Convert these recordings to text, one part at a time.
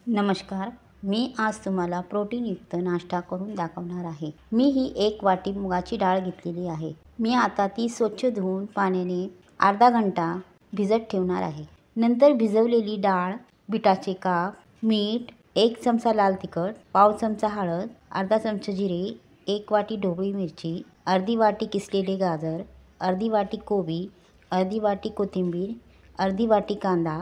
नमस्कार. मी आज तुम्हाला प्रोटीनयुक्त नाश्ता करून दाखवणार आहे. मी ही 1 वाटी मुगाची डाळ घेतलेली आहे. मी आता ती स्वच्छ धुवून पाण्याने अर्धा घंटा भिजत ठेवणार आहे. नंतर भिजवलेली डाळ, बीटाचे काप, मीठ, 1 चमचा लाल तिखट, पाव चमचा हळद, अर्धा चमचा जिरे, 1 वाटी ढोबळी मिरची, अर्धी वाटी किसलेले गाजर, अर्धी वाटी कोबी, अर्धी वाटी कोथिंबीर, अर्धी वाटी कांदा,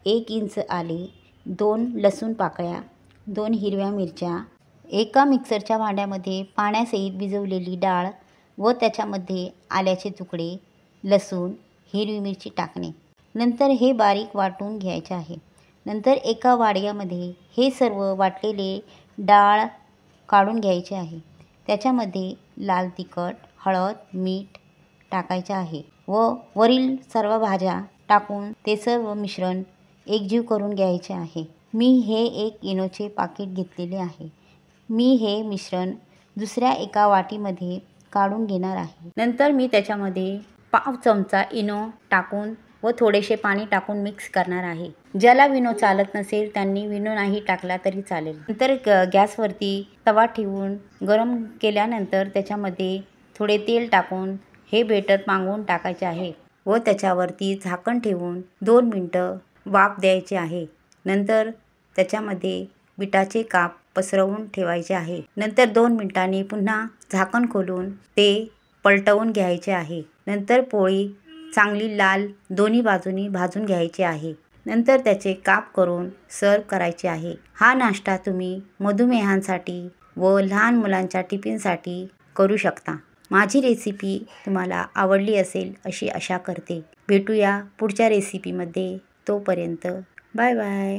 1 इंच आले, 2 लसूण पाकळ्या, 2 हिरव्या मिरच्या, एका मिक्सरच्या भांड्यामध्ये पाण्यासहित भिजवलेली डाळ व त्याच्यामध्ये आल्याचे तुकडे, लसूण, हिरवी मिरची टाकणे. नंतर हे बारीक वाटून घ्यायचे आहे. नंतर एका वाडग्यामध्ये हे सर्व वाटलेले डाळ काढून घ्यायचे आहे. त्याच्यामध्ये लाल तिखट, हळद, मीठ टाकायचे आहे व वरील सर्व भाज्या टाकून ते सर्व मिश्रण एकजीव करून घ्यायचे आहे. मी हे 1 इनोचे पाकीट घेतलेले आहे. मी हे मिश्रण दुसऱ्या एका वाटीमध्ये काढून घेणार आहे. नंतर मी त्याच्यामध्ये पाव चमचा इनो टाकून व थोडेसे पाणी टाकून मिक्स करणार आहे. ज्याला विनो चालत नसेल त्यांनी विनो नाही टाकला तरी चालेल. नंतर गॅसवरती तवा ठेवून गरम केल्यानंतर त्याच्यामध्ये थोडे तेल टाकून हे बेटर पांगवून टाकायचे आहे व त्याच्यावरती झाकण ठेवून 2 मिनटं वाफ द्यायची आहे. नंतर त्याच्यामध्ये बीटाचे काप पसरवून ठेवायचे आहे. नंतर 2 मिनिटांनी पुन्हा झाकण खोलून ते पलटवून घ्यायचे आहे. नंतर पोळी चांगली लाल दोन्ही बाजूनी भाजून घ्यायची आहे. नंतर त्याचे काप करून सर्व करायचे आहे. हा नाश्ता तुम्ही मधुमेहांसाठी व लहान मुलांच्या टिफिनसाठी करू शकता. माझी रेसिपी तुम्हाला आवडली असेल अशी आशा करते. भेटूया पुढच्या रेसिपीमध्ये. तोपर्यंत बाय बाय.